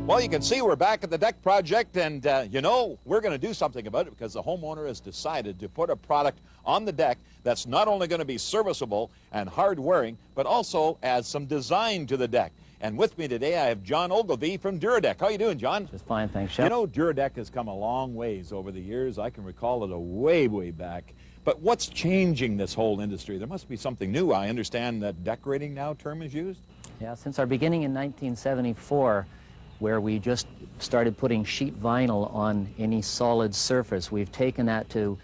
Well, you can see we're back at the deck project, and you know, we're going to do something about it because the homeowner has decided to put a product on the deck that's not only going to be serviceable and hard-wearing, but also adds some design to the deck. And with me today, I have John Ogilvie from Duradek. How you doing, John? Just fine, thanks, Shep. You know, Duradek has come a long ways over the years. I can recall it way, way back. But what's changing this whole industry? There must be something new. I understand that decorating now term is used? Yeah, since our beginning in 1974, where we just started putting sheet vinyl on any solid surface, we've taken that to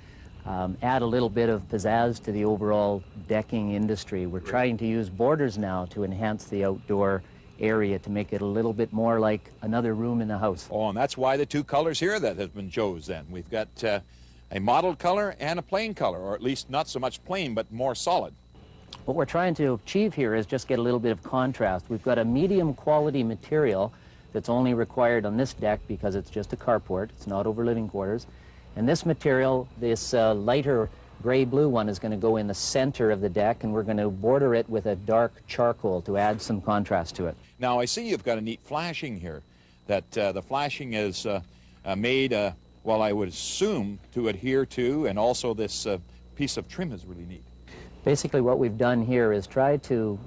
add a little bit of pizzazz to the overall decking industry. We're trying to use borders now to enhance the outdoor area to make it a little bit more like another room in the house. Oh, and that's why the two colors here that have been chosen. We've got a mottled color and a plain color, or at least not so much plain, but more solid. What we're trying to achieve here is just get a little bit of contrast. We've got a medium quality material that's only required on this deck because it's just a carport. It's not over living quarters. And this material, this lighter gray-blue one, is going to go in the center of the deck, and we're going to border it with a dark charcoal to add some contrast to it. Now, I see you've got a neat flashing here, that the flashing is made, well, I would assume, to adhere to, and also this piece of trim is really neat. Basically, what we've done here is try to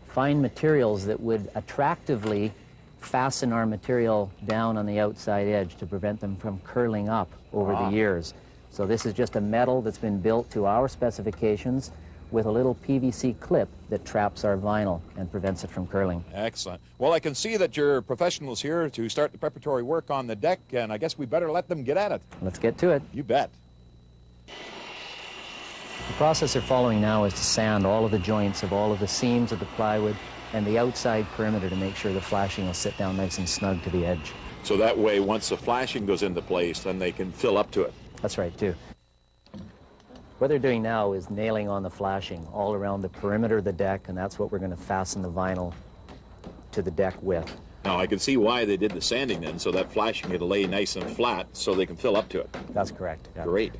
find materials that would attractively fasten our material down on the outside edge to prevent them from curling up over the years. So this is just a metal that's been built to our specifications with a little PVC clip that traps our vinyl and prevents it from curling. Excellent. Well, I can see that you're professionals here to start the preparatory work on the deck, and I guess we better let them get at it. Let's get to it. You bet. The process they're following now is to sand all of the joints of all of the seams of the plywood and the outside perimeter to make sure the flashing will sit down nice and snug to the edge. So that way, once the flashing goes into place, then they can fill up to it. That's right, too. What they're doing now is nailing on the flashing all around the perimeter of the deck, and that's what we're going to fasten the vinyl to the deck with. Now, I can see why they did the sanding then, so that flashing will lay nice and flat so they can fill up to it. That's correct. Yeah. Great.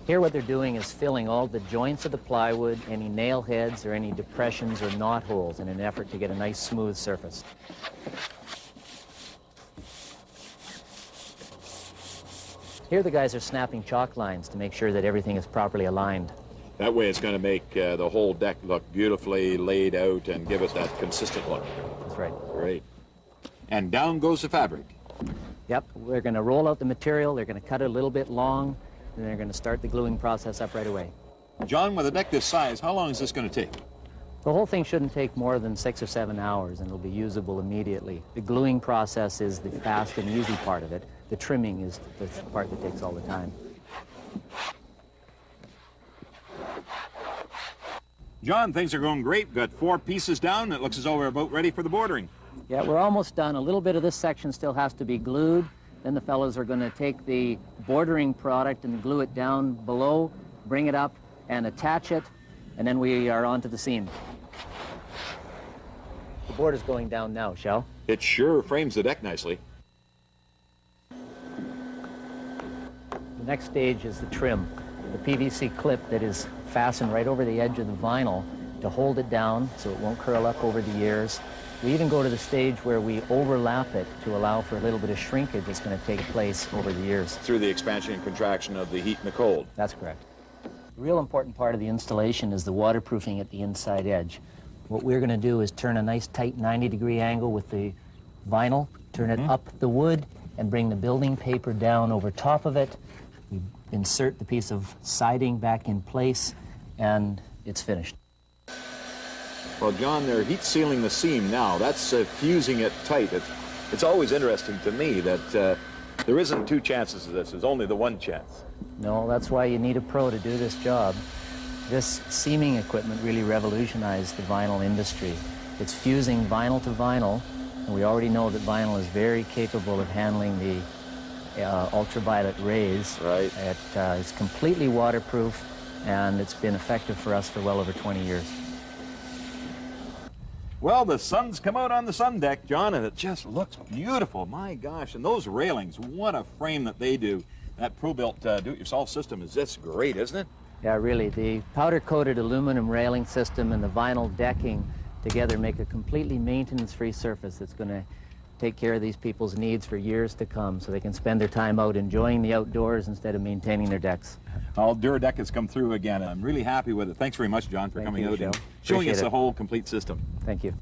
Here what they're doing is filling all the joints of the plywood, any nail heads or any depressions or knot holes in an effort to get a nice smooth surface. Here the guys are snapping chalk lines to make sure that everything is properly aligned. That way it's going to make the whole deck look beautifully laid out and give us that consistent look. That's right. Great. And down goes the fabric. Yep, we're going to roll out the material, they're going to cut it a little bit long, and they're going to start the gluing process up right away. John, with a deck this size, how long is this going to take? The whole thing shouldn't take more than 6 or 7 hours, and it'll be usable immediately. The gluing process is the fast and easy part of it. The trimming is the part that takes all the time. John, things are going great. We've got 4 pieces down. It looks as though we're about ready for the bordering. Yeah, we're almost done. A little bit of this section still has to be glued. Then the fellows are going to take the bordering product and glue it down below, bring it up, and attach it, and then we are on to the seam. The board is going down now, Shell. It sure frames the deck nicely. The next stage is the trim. The PVC clip that is fastened right over the edge of the vinyl to hold it down so it won't curl up over the years. We even go to the stage where we overlap it to allow for a little bit of shrinkage that's going to take place over the years. Through the expansion and contraction of the heat and the cold. That's correct. The real important part of the installation is the waterproofing at the inside edge. What we're going to do is turn a nice tight 90-degree angle with the vinyl, turn it up the wood, and bring the building paper down over top of it. We insert the piece of siding back in place, and it's finished. Well, John, they're heat sealing the seam now. That's fusing it tight. It's always interesting to me that there isn't 2 chances of this. There's only the 1 chance. No, that's why you need a pro to do this job. This seaming equipment really revolutionized the vinyl industry. It's fusing vinyl to vinyl, and we already know that vinyl is very capable of handling the ultraviolet rays. Right. It's completely waterproof, and it's been effective for us for well over 20 years. Well, the sun's come out on the sun deck, John, and it just looks beautiful. My gosh, and those railings, what a frame that they do. That pro-built do-it-yourself system is just great, isn't it? Yeah, really. The powder-coated aluminum railing system and the vinyl decking together make a completely maintenance-free surface that's going to take care of these people's needs for years to come so they can spend their time out enjoying the outdoors instead of maintaining their decks. Well, Duradek has come through again. I'm really happy with it. Thanks very much, John, for Thank coming you, out and Michelle. showing Appreciate us the it. whole complete system. Thank you.